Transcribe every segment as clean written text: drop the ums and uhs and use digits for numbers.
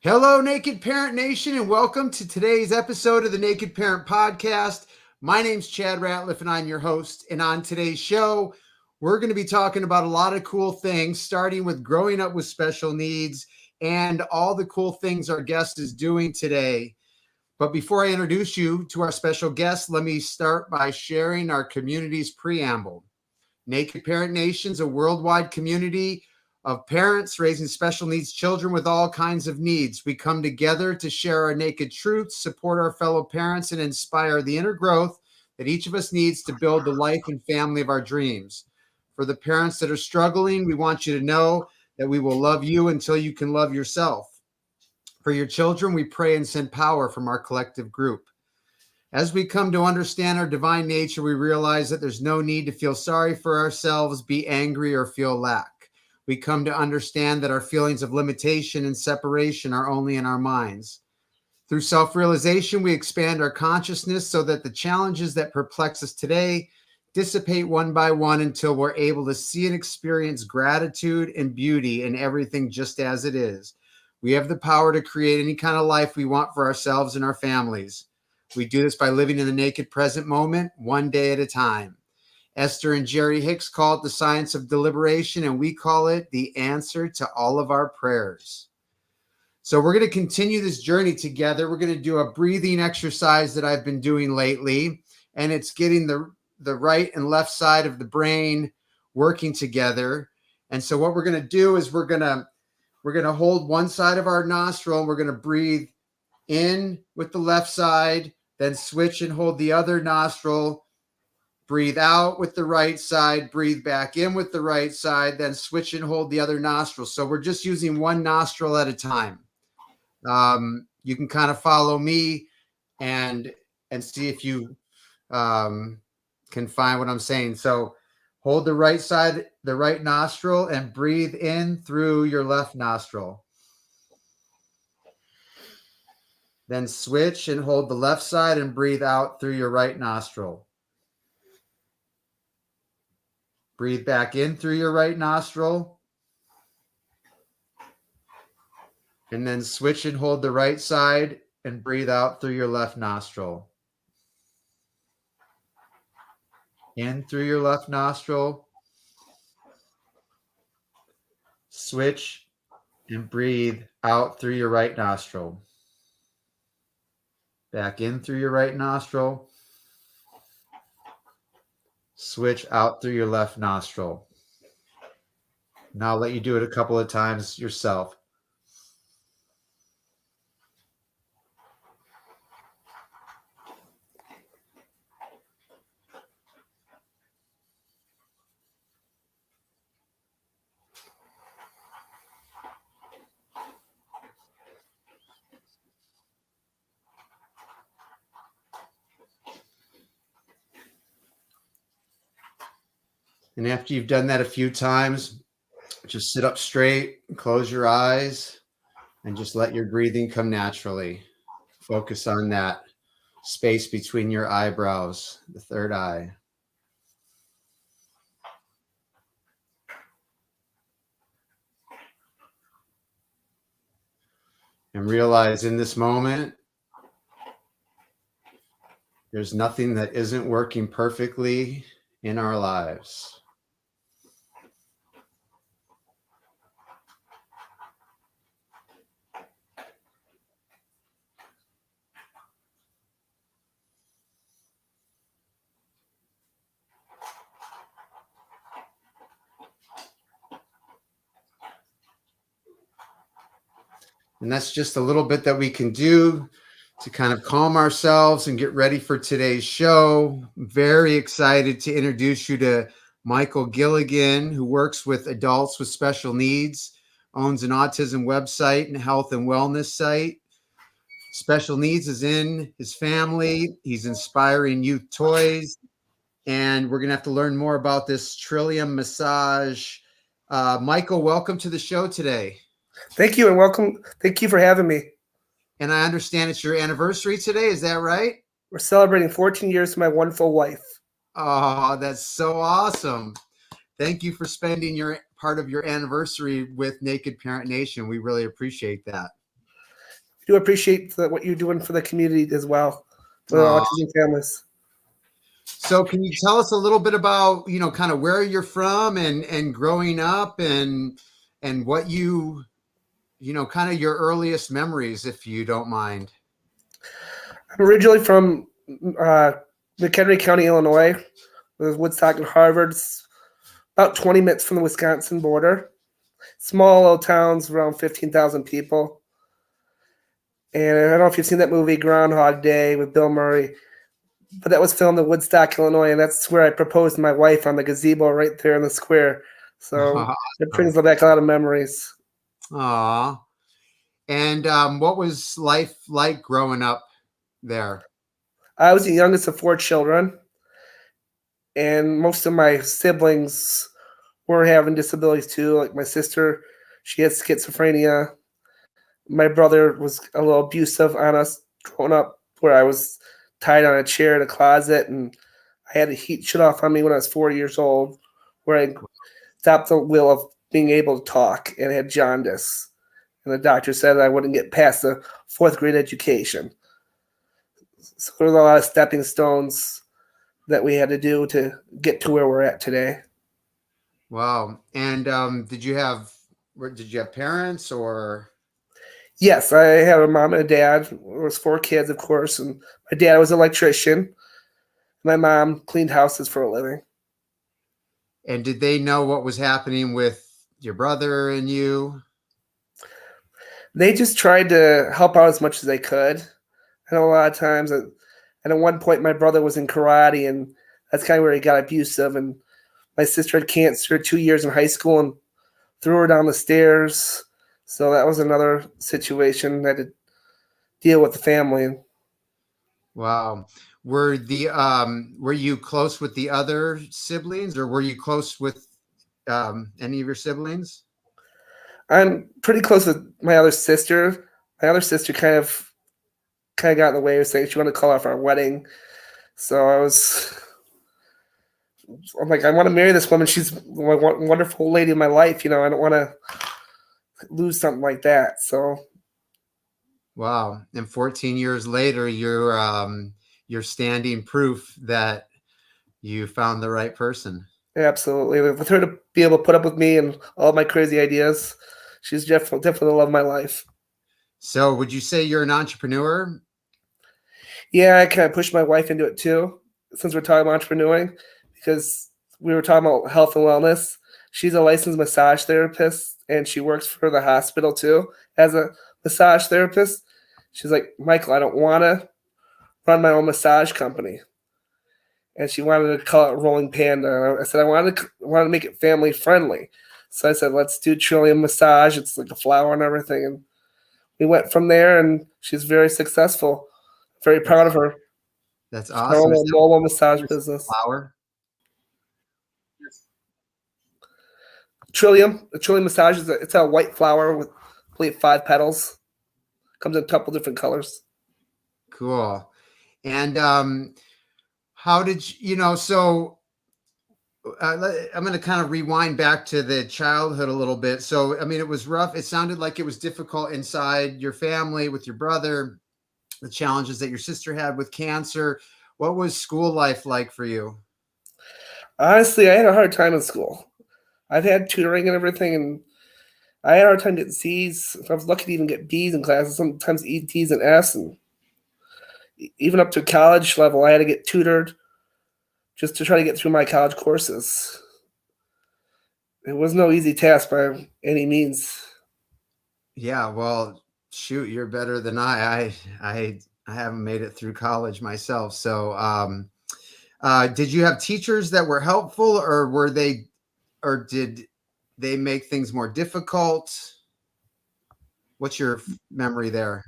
Hello, Naked Parent Nation, and welcome to today's episode of the Naked Parent Podcast. My name's Chad Ratliff, and I'm your host. And on today's show, we're going to be talking about a lot of cool things, starting with growing up with special needs and all the cool things our guest is doing today. But before I introduce you to our special guest, let me start by sharing our community's preamble. Naked Parent Nation is a worldwide community of parents raising special needs children with all kinds of needs. We come together to share our naked truths, support our fellow parents, and inspire the inner growth that each of us needs to build the life and family of our dreams. For the parents that are struggling, we want you to know that we will love you until you can love yourself. For your children, we pray and send power from our collective group. As we come to understand our divine nature, we realize that there's no need to feel sorry for ourselves, be angry, or feel lack. We come to understand that our feelings of limitation and separation are only in our minds. Through self-realization, we expand our consciousness so that the challenges that perplex us today dissipate one by one until we're able to see and experience gratitude and beauty in everything just as it is. We have the power to create any kind of life we want for ourselves and our families. We do this by living in the naked present moment, one day at a time. Esther and Jerry Hicks call it the science of deliberation, and we call it the answer to all of our prayers. So we're going to continue this journey together. We're going to do a breathing exercise that I've been doing lately, and it's getting the right and left side of the brain working together. And so what we're going to do is we're going to hold one side of our nostril, and we're going to breathe in with the left side, then switch and hold the other nostril. Breathe out with the right side, breathe back in with the right side, then switch and hold the other nostril. So we're just using one nostril at a time. You can kind of follow me and see if you can find what I'm saying. So hold the right side, the right nostril, and breathe in through your left nostril. Then switch and hold the left side and breathe out through your right nostril. Breathe back in through your right nostril. And then switch and hold the right side and breathe out through your left nostril. In through your left nostril. Switch and breathe out through your right nostril. Back in through your right nostril. Switch out through your left nostril. Now I'll let you do it a couple of times yourself. And after you've done that a few times, just sit up straight, close your eyes, and just let your breathing come naturally. Focus on that space between your eyebrows, the third eye. And realize in this moment, there's nothing that isn't working perfectly in our lives. And that's just a little bit that we can do to kind of calm ourselves and get ready for today's show. I'm very excited to introduce you to Michael Gilligan, who works with adults with special needs, owns an autism website and health and wellness site. Special needs is in his family. He's inspiring youth toys. And we're going to have to learn more about this Trillium massage. Michael, welcome to the show today. Thank you and welcome. Thank you for having me. And I understand it's your anniversary today. Is that right? We're celebrating 14 years with my wonderful wife. Oh, that's so awesome. Thank you for spending your part of your anniversary with Naked Parent Nation. We really appreciate that. do appreciate what you're doing for the community as well, for the autism families. So can you tell us a little bit about, kind of where you're from and growing up and what kind of your earliest memories, if you don't mind? I'm originally from McHenry County, Illinois. There's Woodstock and Harvard. It's about 20 minutes from the Wisconsin border. Small little towns, around 15,000 people. And I don't know if you've seen that movie Groundhog Day with Bill Murray, but that was filmed in Woodstock, Illinois, and that's where I proposed to my wife on the gazebo right there in the square. So it brings back a lot of memories. Aw. And what was life like growing up there? I was the youngest of 4 children, and most of my siblings were having disabilities too. Like my sister, she had schizophrenia. My brother was a little abusive on us growing up, where I was tied on a chair in a closet, and I had the heat shut off on me when I was 4 years old, where I stopped the will of being able to talk and had jaundice. And the doctor said I wouldn't get past the 4th grade education. So there was a lot of stepping stones that we had to do to get to where we're at today. Wow. And did you have parents or? Yes, I have a mom and a dad. There was 4 kids, of course, and my dad was an electrician. My mom cleaned houses for a living. And did they know what was happening with your brother and you? They just tried to help out as much as they could. I know a lot of times, and at one point, my brother was in karate, and that's kind of where he got abusive. And my sister had cancer 2 years in high school and threw her down the stairs. So that was another situation I had to deal with the family. Wow. Were you close with the other siblings, or were you close with any of your siblings? I'm pretty close with my other sister. My other sister kind of got in the way of saying she wanted to call off our wedding. So I'm like, I want to marry this woman. She's a wonderful lady in my life. I don't want to lose something like that. So. Wow. And 14 years later, you're standing proof that you found the right person. Absolutely. With her to be able to put up with me and all my crazy ideas, she's definitely the love of my life. So would you say you're an entrepreneur? Yeah, I kind of pushed my wife into it too, since we're talking about entrepreneuring, because we were talking about health and wellness. She's a licensed massage therapist, and she works for the hospital too as a massage therapist. She's like, Michael, I don't want to run my own massage company. And she wanted to call it Rolling Panda. I said, I wanted to make it family friendly. So I said, let's do Trillium Massage. It's like a flower and everything. And we went from there, and she's very successful. Very proud of her. That's awesome. Her own mobile massage business. Flower? Trillium Massage it's a white flower with, I believe, 5 petals. Comes in a couple different colors. Cool. And how did so I'm going to kind of rewind back to the childhood a little bit. So, I mean, it was rough. It sounded like it was difficult inside your family with your brother, the challenges that your sister had with cancer. What was school life like for you? Honestly, I had a hard time in school. I've had tutoring and everything, and I had a hard time getting C's. I was lucky to even get B's in classes, sometimes T's and F's. And even up to college level, I had to get tutored just to try to get through my college courses. It was no easy task by any means. Yeah, well, shoot, you're better than I haven't made it through college myself. So, did you have teachers that were helpful, or did they make things more difficult? What's your memory there?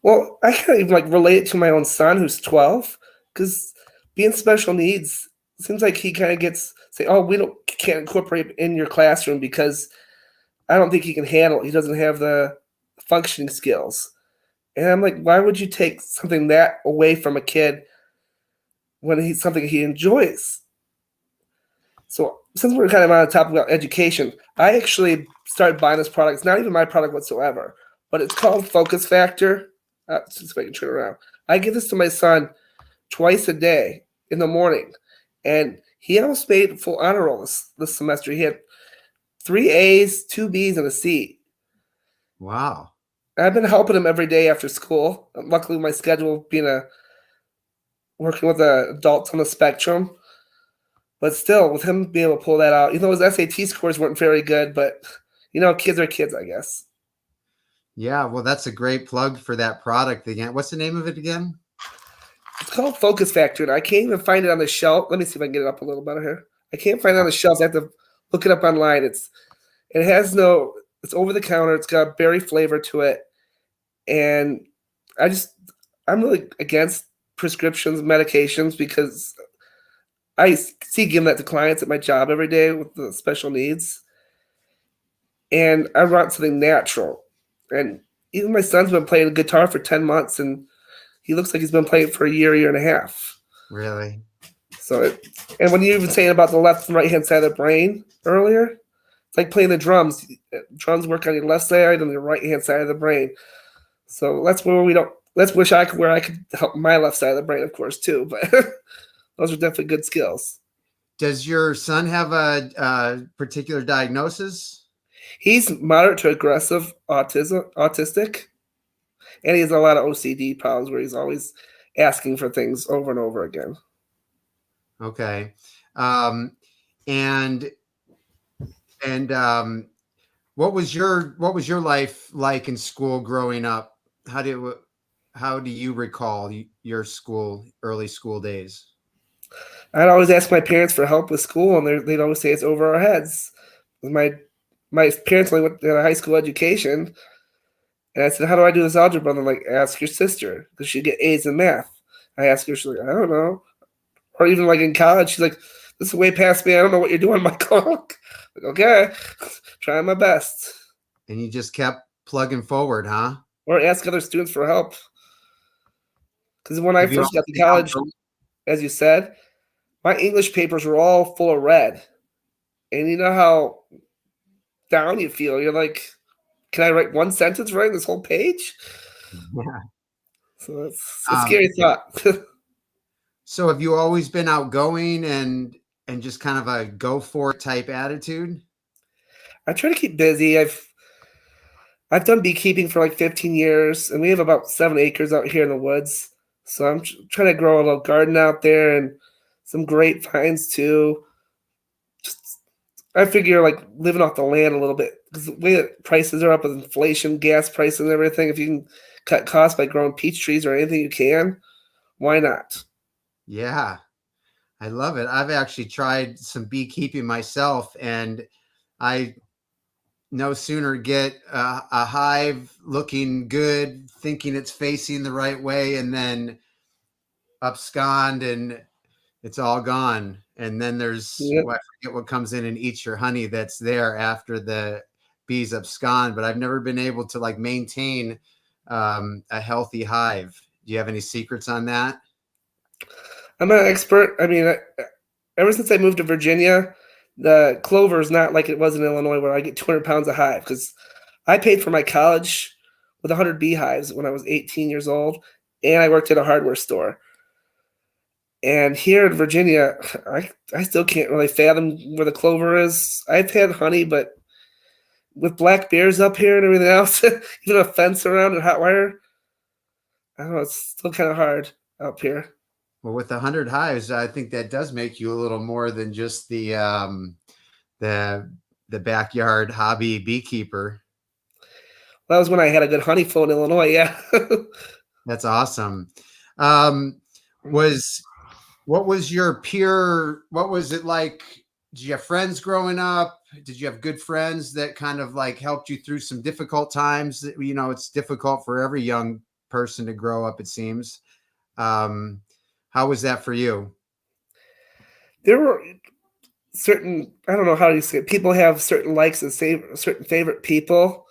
Well, I can't even relate it to my own son who's 12, because being special needs seems like he kind of gets say, "Oh, can't incorporate in your classroom because I don't think he can handle it. He doesn't have the functioning skills." And I'm like, why would you take something that away from a kid when he's something he enjoys? So since we're kind of on the topic about education, I actually started buying this product. It's not even my product whatsoever, but it's called Focus Factor. Just so I can turn around. I give this to my son twice a day in the morning, and he almost made full honor roll this semester. He had 3 A's, 2 B's, and a C. Wow. I've been helping him every day after school. Luckily, my schedule being working with adults on the spectrum, but still, with him being able to pull that out, his SAT scores weren't very good, but kids are kids, I guess. Yeah, well, that's a great plug for that product again. What's the name of it again? It's called Focus Factor, and I can't even find it on the shelf. Let me see if I can get it up a little better here. I can't find it on the shelves. I have to look it up online. It's over the counter. It's got berry flavor to it, and I'm really against prescriptions, medications, because I see giving that to clients at my job every day with the special needs, and I want something natural. And even my son's been playing guitar for 10 months, and he looks like he's been playing for a year and a half. Really? So, and when you were saying about the left and right hand side of the brain earlier, it's like playing the drums. Drums work on your left side and the right hand side of the brain. So that's where I could help my left side of the brain, of course, too. But those are definitely good skills. Does your son have a particular diagnosis? He's moderate to aggressive autistic, and he has a lot of OCD problems where he's always asking for things over and over again. Okay. And what was your life like in school growing up? How do you recall your early school days? I'd always ask my parents for help with school, and they'd always say it's over our heads. My parents only went to a high school education, and I said, "How do I do this algebra?" And they're like, "Ask your sister, because she get A's in math." I asked her, she's like, "I don't know." Or even like in college, she's like, "This is way past me. I don't know what you're doing, Michael." Like, okay, trying my best. And you just kept plugging forward, huh? Or ask other students for help. Because when I first got to college, as you said, my English papers were all full of red. And you know how down you feel. You're like, can I write one sentence right in this whole page? Yeah. So it's a scary thought. So have you always been outgoing and just kind of a go for it type attitude? I try to keep busy. I've done beekeeping for like 15 years, and we have about 7 acres out here in the woods. So I'm trying to grow a little garden out there and some grapevines too. I figure like living off the land a little bit, because the way that prices are up with inflation, gas prices, and everything. If you can cut costs by growing peach trees or anything you can, why not? Yeah, I love it. I've actually tried some beekeeping myself, and I no sooner get a hive looking good, thinking it's facing the right way, and then abscond and it's all gone. And then there's Yep. I forget what comes in and eats your honey that's there after the bees abscond. But I've never been able to like maintain a healthy hive. Do you have any secrets on that? I'm not an expert. I mean, ever since I moved to Virginia, the clover is not like it was in Illinois, where I get 200 pounds of hive, because I paid for my college with 100 beehives when I was 18 years old, and I worked at a hardware store. And here in Virginia, I still can't really fathom where the clover is. I've had honey, but with black bears up here and everything else, even a fence around and hot wire, I don't know, it's still kind of hard up here. Well, with 100 hives, I think that does make you a little more than just the backyard hobby beekeeper. That was when I had a good honey flow in Illinois. Yeah. That's awesome. What was it like? Did you have friends growing up? Did you have good friends that kind of like helped you through some difficult times? It's difficult for every young person to grow up, it seems. How was that for you? There were certain, I don't know how you say it, people have certain likes and certain favorite people.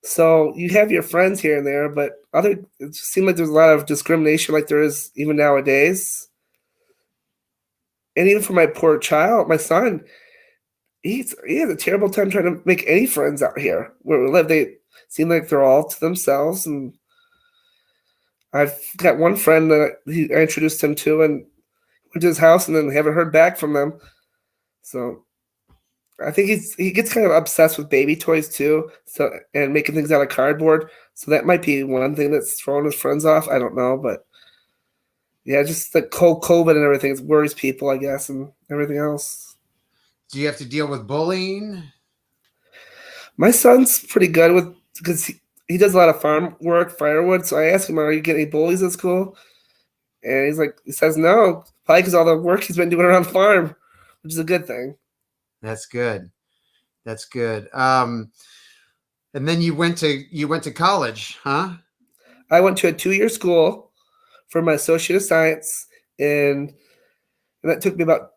So you have your friends here and there, but it seemed like there's a lot of discrimination, like there is even nowadays. And even for my poor child, my son, he has a terrible time trying to make any friends out here where we live. They seem like they're all to themselves, and I've got one friend that I introduced him to, and went to his house, and then haven't heard back from them. So I think he gets kind of obsessed with baby toys too, so and making things out of cardboard. So that might be one thing that's throwing his friends off. I don't know, but yeah, just the COVID and everything it worries people, I guess, and everything else. Do you have to deal with bullying? My son's pretty good with because he does a lot of farm work, firewood. So I asked him, "Are you getting any bullies at school?" And he says no, probably because all the work he's been doing around the farm, which is a good thing. That's good. That's good. And then you went to college, huh? I went to a 2-year school for my associate of science, and that took me about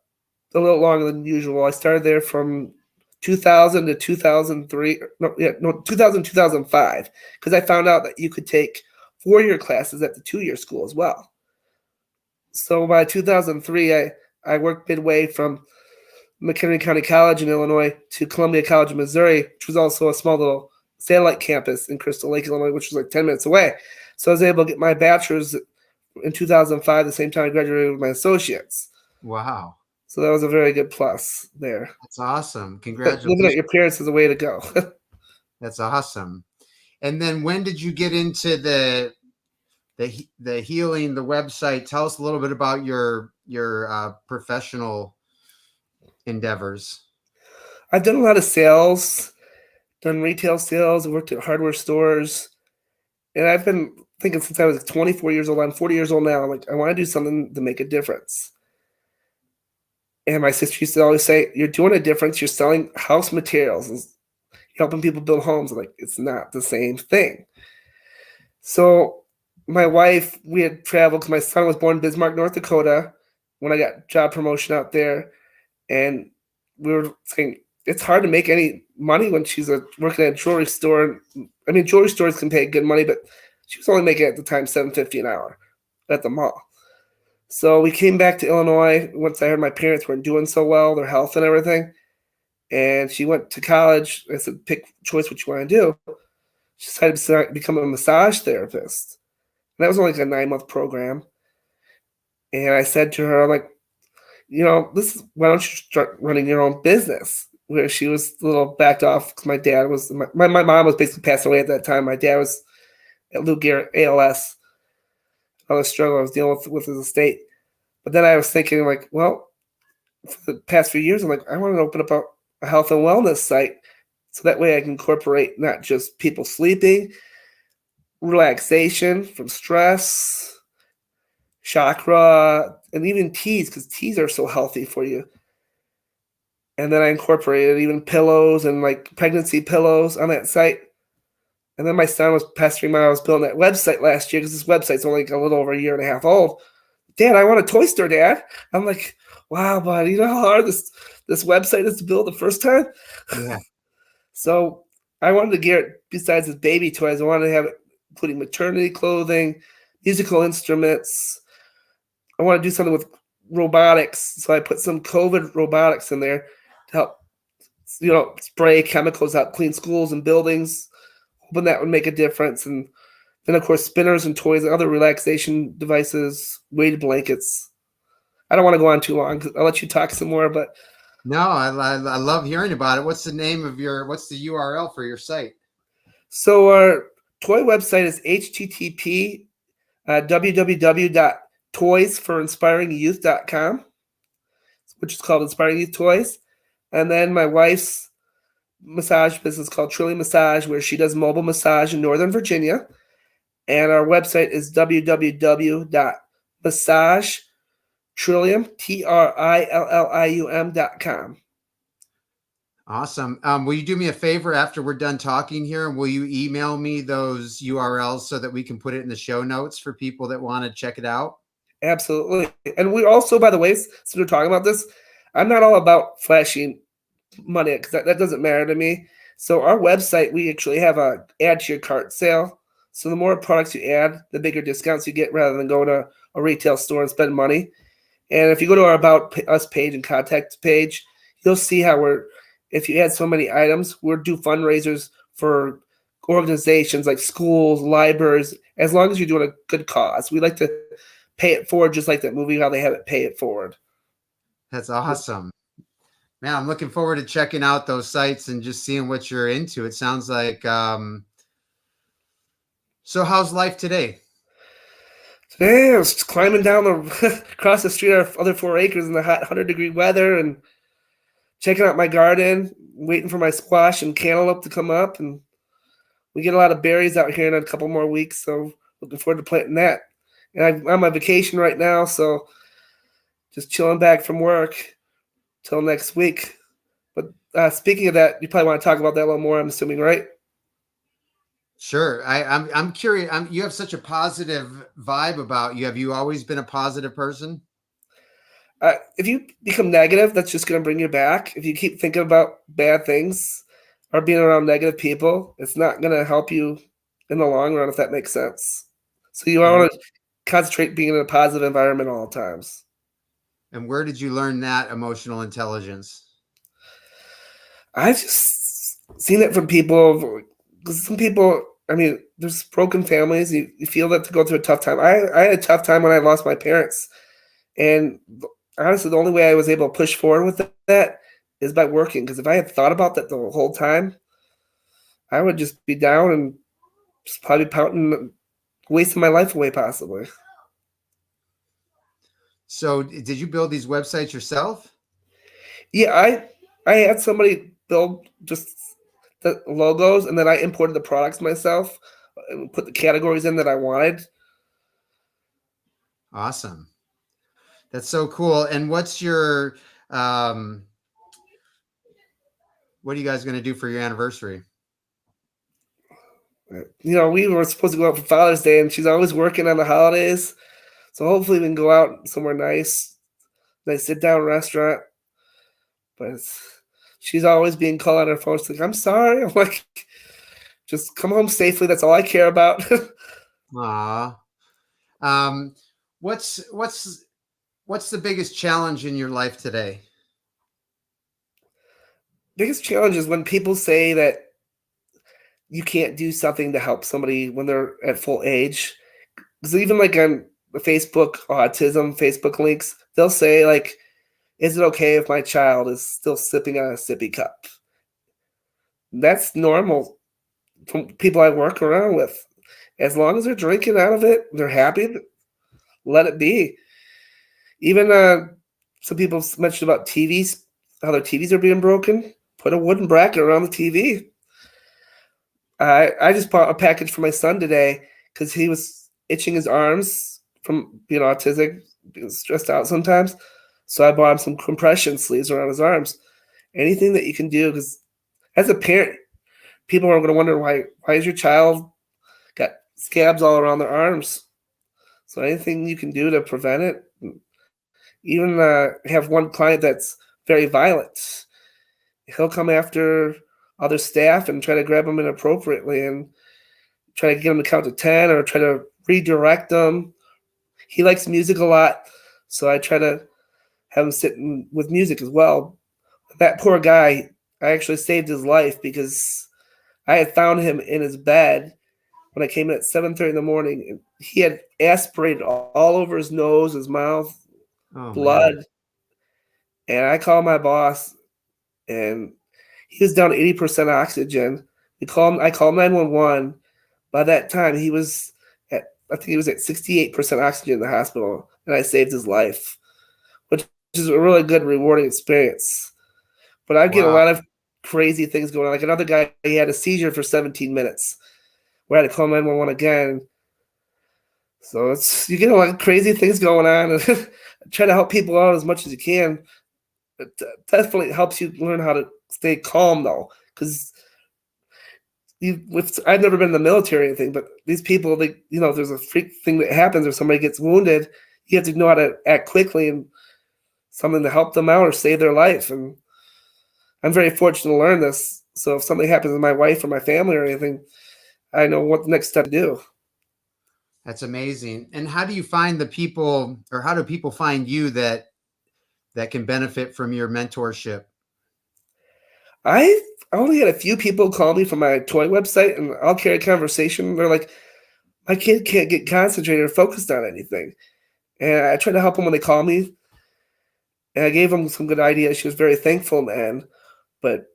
a little longer than usual. I started there from 2000 to 2003. No, 2000 2005, because I found out that you could take 4-year classes at the 2-year school as well. So by 2003, I worked midway from McHenry County College in Illinois to Columbia College in Missouri, which was also a small little satellite campus in Crystal Lake, Illinois, which was like 10 minutes away. So I was able to get my bachelor's in 2005, the same time I graduated with my associates. Wow. So that was a very good plus there. That's awesome. But Congratulations. living at your parents is a way to go. That's awesome. And then when did you get into the healing, the website? Tell us a little bit about your professional endeavors. I've done a lot of sales, done retail sales, worked at hardware stores, and I've been thinking since I was 24 years old. I'm 40 years old now. I'm like, I want to do something to make a difference. And my sister used to always say, "You're doing a difference. You're selling house materials and helping people build homes." I'm like, it's not the same thing. So my wife, we had traveled because my son was born in Bismarck, North Dakota, when I got job promotion out there. And we were saying, it's hard to make any money when she's working at a jewelry store. I mean, jewelry stores can pay good money, but she was only making at the time $7.50 an hour at the mall. So we came back to Illinois once I heard my parents weren't doing so well, their health and everything. And she went to college. I said, pick choice what you want to do. She decided to become a massage therapist. And that was only like a 9-month program. And I said to her, I'm like, why don't you start running your own business? Where she was a little backed off because my dad was, my mom was basically passed away at that time. My dad was at Lou Gehrig's ALS. All the struggle I was dealing with his estate. But then I was thinking, like, well, for the past few years, I'm like, I want to open up a health and wellness site so that way I can incorporate not just people sleeping, relaxation from stress, chakra, and even teas, because teas are so healthy for you. And then I incorporated even pillows and like pregnancy pillows on that site. And then my son was pestering me. I was building that website last year because this website's only like a little over a year and a half old. Dad, I want a toy store, Dad. I'm like, wow, buddy, you know how hard this website is to build the first time? Yeah. So I wanted to get it, besides the baby toys, I wanted to have it including maternity clothing, musical instruments. I want to do something with robotics. So I put some COVID robotics in there to help, spray chemicals out, clean schools and buildings, hoping that would make a difference. And then, of course, spinners and toys and other relaxation devices, weighted blankets. I don't want to go on too long. I'll let you talk some more, but. No, I love hearing about it. What's the URL for your site? So our toy website is http www.toysforinspiringyouth.com, which is called Inspiring Youth Toys. And then my wife's massage business called Trillium Massage, where she does mobile massage in Northern Virginia. And our website is www.massagetrillium.com. Awesome. Will you do me a favor after we're done talking here? Will you email me those URLs so that we can put it in the show notes for people that want to check it out? Absolutely. And we also, by the way, since we're talking about this, I'm not all about flashing money because that doesn't matter to me. So our website, we actually have a add to your cart sale. So the more products you add, the bigger discounts you get rather than going to a retail store and spend money. And if you go to our About Us page and contact page, you'll see how we're if you add so many items, we'll do fundraisers for organizations like schools, libraries, as long as you're doing a good cause. We like to pay it forward, just like that movie, how they have it pay it forward. That's awesome. Man, I'm looking forward to checking out those sites and just seeing what you're into. It sounds like, so how's life today? Today I was just climbing down across the street, our other 4 acres in the hot 100-degree weather, and checking out my garden, waiting for my squash and cantaloupe to come up. And we get a lot of berries out here in a couple more weeks, so looking forward to planting that. And I'm on vacation right now, so just chilling back from work till next week. But speaking of that, you probably want to talk about that a little more, I'm assuming, right? Sure. I'm curious. You have such a positive vibe about you. Have you always been a positive person? If you become negative, that's just going to bring you back. If you keep thinking about bad things or being around negative people, it's not going to help you in the long run, if that makes sense. So you And want to concentrate being in a positive environment all times. where did you learn that emotional intelligence? I've just seen it from people. Because some people, I mean, there's broken families. You feel that to go through a tough time. I had a tough time when I lost my parents. And honestly, the only way I was able to push forward with that is by working. Because if I had thought about that the whole time, I would just be down and just probably pouting, wasting my life away, possibly. So did you build these websites yourself? Yeah, I had somebody build just the logos, and then I imported the products myself and put the categories in that I wanted. Awesome. That's so cool. And what's your what are you guys going to do for your anniversary? We were supposed to go out for Father's Day, and she's always working on the holidays. So hopefully we can go out somewhere nice sit down restaurant. But she's always being called on her phone. She's like, "I'm sorry." I'm like, "Just come home safely. That's all I care about." Aw. Um, what's the biggest challenge in your life today? Biggest challenge is when people say that you can't do something to help somebody when they're at full age. Because even like on the Facebook autism Facebook links, they'll say like, "Is it okay if my child is still sipping on a sippy cup?" That's normal from people I work around with. As long as they're drinking out of it, they're happy. Let it be. Even some people mentioned about TVs, how their TVs are being broken. Put a wooden bracket around the TV. I just bought a package for my son today because he was itching his arms from being autistic, being stressed out sometimes. So I bought him some compression sleeves around his arms. Anything that you can do, because as a parent, people are going to wonder why is your child got scabs all around their arms. So anything you can do to prevent it. Even have one client that's very violent. He'll come after other staff and try to grab them inappropriately and try to get them to count to 10 or try to redirect them. He likes music a lot, so I try to have him sit with music as well. That poor guy, I actually saved his life because I had found him in his bed when I came in at 7:30 in the morning. And he had aspirated all over his nose, his mouth, Oh blood. man. And I called my boss, and he was down to 80% oxygen. I called 911. By that time, I think he was at 68% oxygen in the hospital, and I saved his life, which is a really good, rewarding experience. But I get a Wow. lot of crazy things going on. Like another guy, he had a seizure for 17 minutes. We had to call 911 again. So you get a lot of crazy things going on, and try to help people out as much as you can. It definitely helps you learn how to stay calm, though, because I've never been in the military or anything, but these people, there's a freak thing that happens or somebody gets wounded. You have to know how to act quickly and something to help them out or save their life. And I'm very fortunate to learn this. So if something happens to my wife or my family or anything, I know what the next step to do. That's amazing. And how do you find the people, or how do people find you that can benefit from your mentorship? I only had a few people call me from my toy website, and I'll carry a conversation. They're like, my kid can't get concentrated or focused on anything. And I try to help them when they call me. And I gave them some good ideas. She was very thankful in the end. But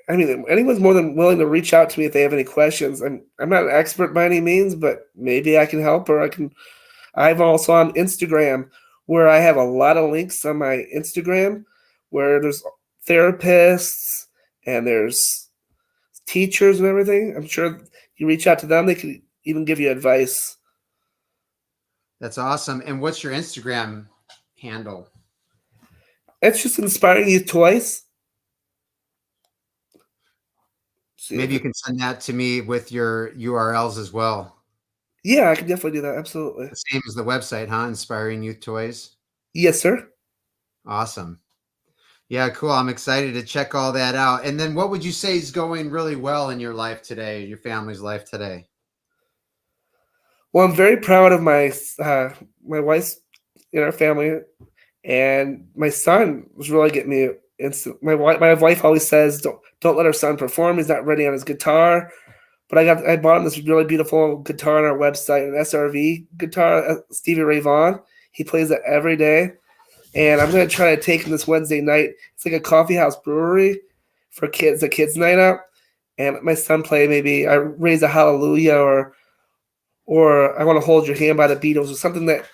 I mean, anyone's more than willing to reach out to me if they have any questions. I'm not an expert by any means, but maybe I can help, or I can. I'm also on Instagram, where I have a lot of links on my Instagram where there's therapists and there's teachers and everything. I'm sure you reach out to them, they can even give you advice. That's awesome. And what's your Instagram handle? It's just Inspiring Youth Toys. Maybe you can send that to me with your URLs as well. Yeah, I can definitely do that. Absolutely. The same as the website, huh? Inspiring Youth Toys. Yes, sir. Awesome. Yeah, cool. I'm excited to check all that out. And then what would you say is going really well in your life today, your family's life today? Well, I'm very proud of my wife's in our family, and my son was really getting me into my wife always says don't let our son perform. He's not ready on his guitar. But I bought him this really beautiful guitar on our website, an SRV guitar, Stevie Ray Vaughan. He plays it every day. And I'm gonna try to take him this Wednesday night. It's like a coffee house brewery for kids, a kids' night out. And my son play maybe I Raise a Hallelujah or I Want to Hold Your Hand by the Beatles or something that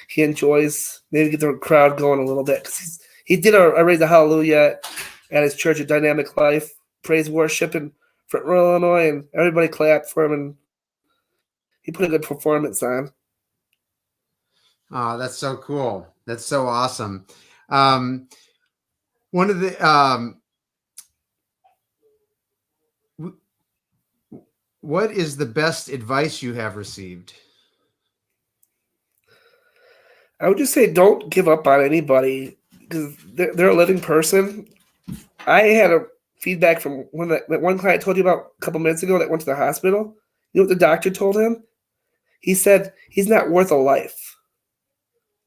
he enjoys. Maybe get the crowd going a little bit. Because he did a Raise a Hallelujah at his church, A Dynamic Life, praise worship in Frontville, Illinois, and everybody clapped for him, and he put a good performance on. Oh, that's so cool. That's so awesome. One of the what is the best advice you have received? I would just say don't give up on anybody because they're a living person. I had a feedback from that one client I told you about a couple minutes ago that went to the hospital. You know what the doctor told him? He said he's not worth a life.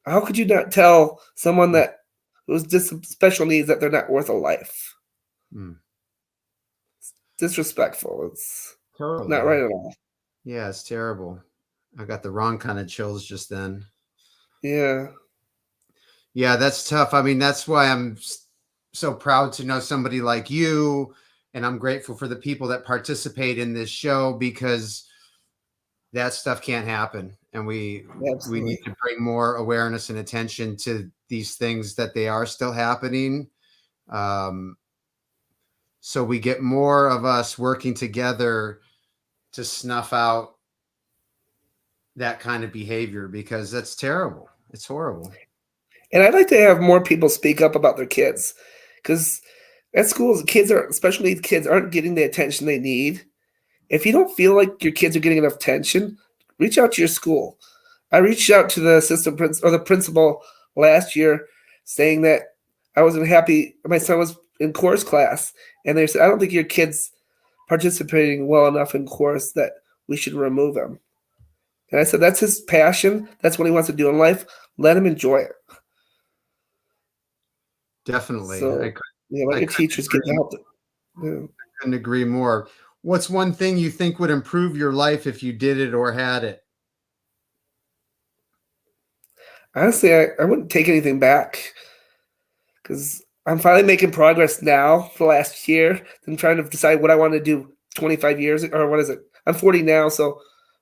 How could you not tell someone that was just special needs that they're not worth a life? Hmm. Disrespectful. It's Totally. not right at all. Yeah, it's terrible. I got the wrong kind of chills just then. Yeah. Yeah, that's tough. I mean, that's why I'm so proud to know somebody like you, and I'm grateful for the people that participate in this show because that stuff can't happen, and we need to bring more awareness and attention to these things that they are still happening, so we get more of us working together to snuff out that kind of behavior because that's terrible. It's horrible. And I'd like to have more people speak up about their kids because at schools, special needs kids aren't getting the attention they need. If you don't feel like your kids are getting enough attention, reach out to your school. I reached out to the assistant principal or the principal last year saying that I wasn't happy. My son was in chorus class, and they said, I don't think your kid's participating well enough in chorus that we should remove him. And I said, that's his passion. That's what he wants to do in life. Let him enjoy it. Definitely. So, let your teachers get the help. I couldn't agree more. What's one thing you think would improve your life if you did it or had it? Honestly, I wouldn't take anything back because I'm finally making progress now for the last year. I'm trying to decide what I want to do 25 years, or what is it? I'm 40 now, so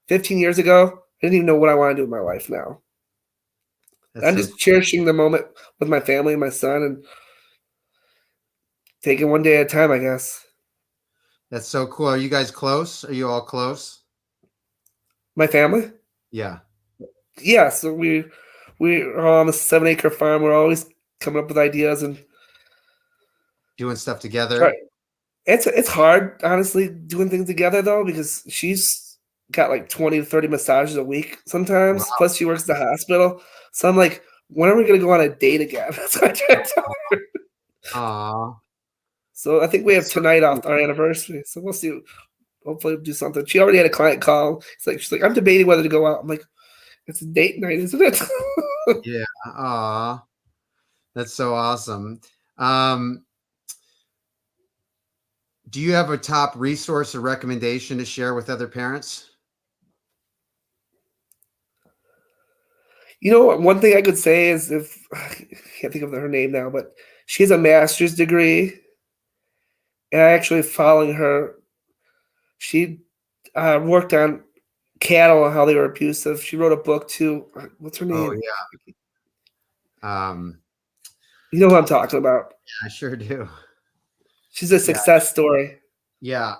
15 years ago, I didn't even know what I want to do with my life now. I'm just cherishing the moment with my family and my son and taking one day at a time, I guess. That's so cool. Are you guys close? Are you all close? My family? Yeah. Yeah, so we're on a 7-acre farm. We're always coming up with ideas and doing stuff together. It's hard, honestly, doing things together though, because she's got like 20 to 30 massages a week sometimes. Wow. Plus she works at the hospital. So I'm like, when are we gonna go on a date again? That's what I try to tell her. Aww. So I think we have tonight off our anniversary. So we'll see. Hopefully we'll do something. She already had a client call. She's like, I'm debating whether to go out. I'm like, it's a date night, isn't it? Yeah. Aw. That's so awesome. Do you have a top resource or recommendation to share with other parents? You know what? One thing I could say is if I can't think of her name now, but she has a master's degree, and I actually following her. She worked on cattle and how they were abusive. She wrote a book too. What's her Oh name? yeah. You know who I'm talking about. I sure do. She's a Yeah. success story. Yeah.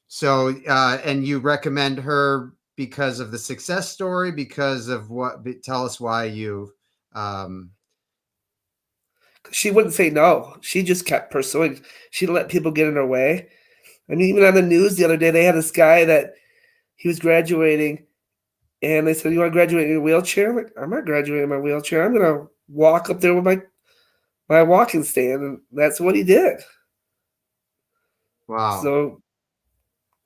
So, and you recommend her because of the success story, because of what? Tell us why you. Um, She wouldn't say no. She just kept pursuing. She didn't let people get in her way. I mean, even on the news the other day, they had this guy that he was graduating, and they said, "You want to graduate in a wheelchair?" I'm like, "I'm not graduating in my wheelchair. I'm gonna walk up there with my walking stand," and that's what he did. wow. So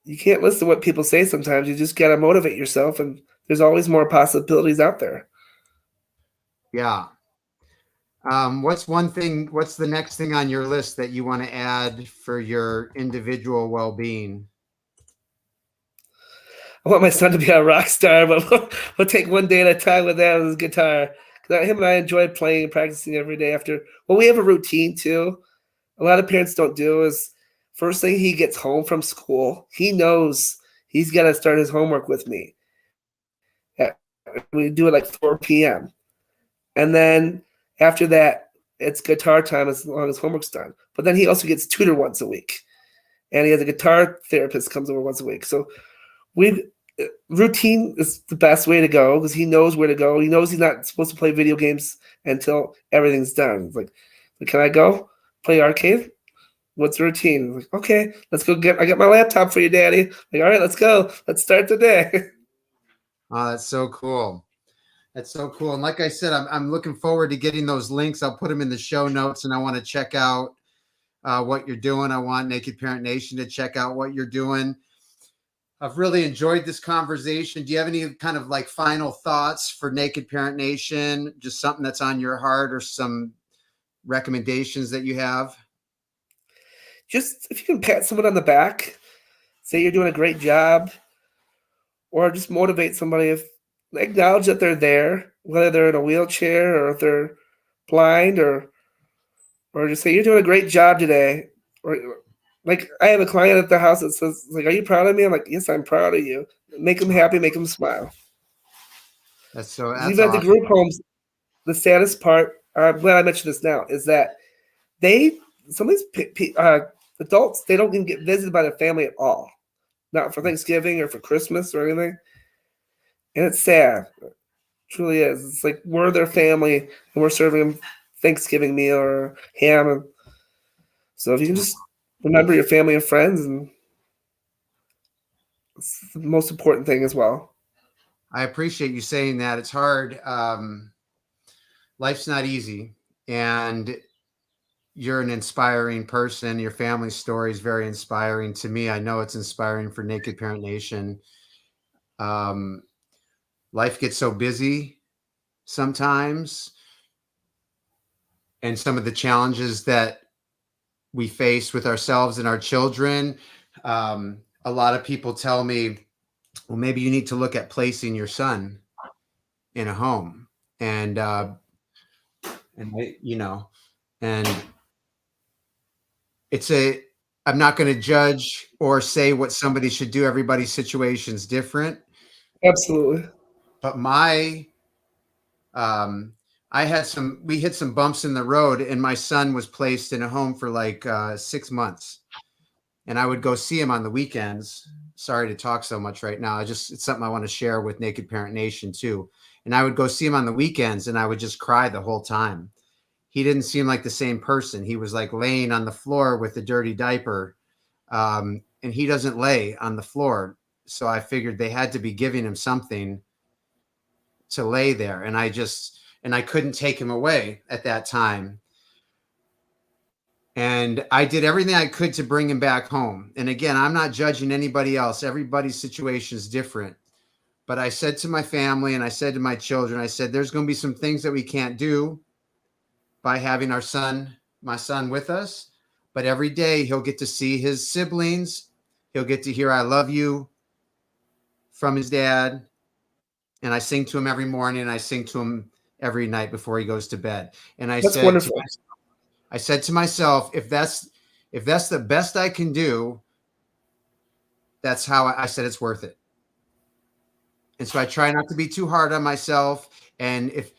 you can't listen to what people say sometimes. You just gotta motivate yourself, and there's always more possibilities out there. Yeah. What's one thing? What's the next thing on your list that you want to add for your individual well-being? I want my son to be a rock star, but we'll take one day at a time with that on his guitar. 'Cause him and I enjoy playing and practicing every day after. Well, we have a routine too. A lot of parents don't do is first thing he gets home from school, he knows he's got to start his homework with me. We do it like 4 p.m. And then after that, it's guitar time as long as homework's done. But then he also gets tutor once a week, and he has a guitar therapist comes over once a week. So we routine is the best way to go because he knows where to go. He knows he's not supposed to play video games until everything's done. It's like, can I go play arcade? What's the routine? Like, okay, let's go I got my laptop for you, Daddy. Like, all right, let's go. Let's start the day. Oh, that's so cool. That's so cool. And like I said, I'm looking forward to getting those links. I'll put them in the show notes, and I want to check out what you're doing. I want Naked Parent Nation to check out what you're doing. I've really enjoyed this conversation. Do you have any kind of like final thoughts for Naked Parent Nation? Just something that's on your heart or some recommendations that you have? Just if you can pat someone on the back, say you're doing a great job, or just motivate somebody if acknowledge that they're there, whether they're in a wheelchair or if they're blind or just say you're doing a great job today. Or like I have a client at the house that says, like, are you proud of me? I'm like, yes, I'm proud of you. Make them happy, make them smile. That's Even at the awesome. group homes, the saddest part, I'm glad I mentioned this now, is that they some of these adults, they don't even get visited by their family at all, not for Thanksgiving or for Christmas or anything, and it's sad. It truly is. It's like we're their family and we're serving them Thanksgiving meal or ham. And so if you can just remember your family and friends, and it's the most important thing as well. I appreciate you saying that. It's hard. Life's not easy, and you're an inspiring person. Your family story is very inspiring to me. I know it's inspiring for Naked Parent Nation. Um, Life gets so busy sometimes, and some of the challenges that we face with ourselves and our children. A lot of people tell me, well, maybe you need to look at placing your son in a home, and you know, and it's a. I'm not going to judge or say what somebody should do. Everybody's situation's different, Absolutely. but um, we hit some bumps in the road, and my son was placed in a home for like 6 months, and I would go see him on the weekends. Sorry to talk so much right now. It's something I want to share with Naked Parent Nation too. And I would go see him on the weekends, and I would just cry the whole time. He didn't seem like the same person. He was like laying on the floor with a dirty diaper, and he doesn't lay on the floor. So I figured they had to be giving him something to lay there, and I couldn't take him away at that time. And I did everything I could to bring him back home. And again, I'm not judging anybody else. Everybody's situation is different. But I said to my family and I said to my children, I said, there's going to be some things that we can't do by having my son with us. but every day he'll get to see his siblings. He'll get to hear I love you from his dad. And I sing to him every morning, and I sing to him every night before he goes to bed. And That's wonderful. I said to myself, if that's the best I can do, that's how I said it's worth it. And so I try not to be too hard on myself. And if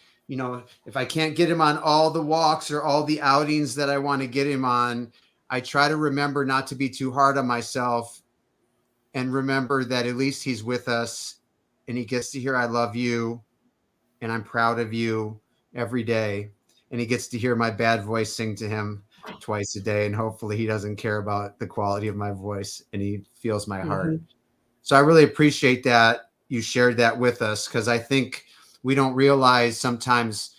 I can't get him on all the walks or all the outings that I want to get him on, I try to remember not to be too hard on myself and remember that at least he's with us and he gets to hear I love you and I'm proud of you every day. And he gets to hear my bad voice sing to him twice a day. And hopefully he doesn't care about the quality of my voice and he feels my heart. So I really appreciate that you shared that with us, because I think we don't realize sometimes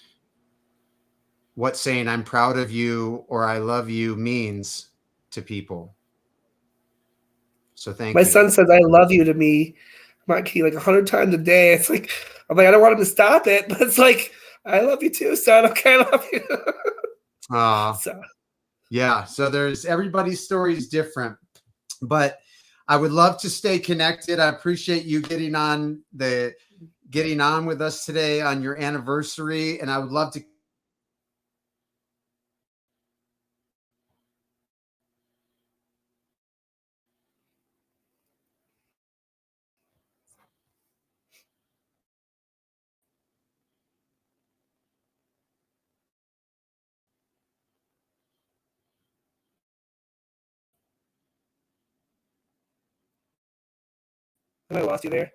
what saying I'm proud of you or I love you means to people. So thank you. My son says I love you to me, Mikey, like 100 times a day. It's like, I'm like, I don't want him to stop it, but it's like, I love you too, son. Okay, I love you. So. Yeah. So everybody's story is different, but I would love to stay connected. I appreciate you getting on with us today on your anniversary. And I would love to I lost you there.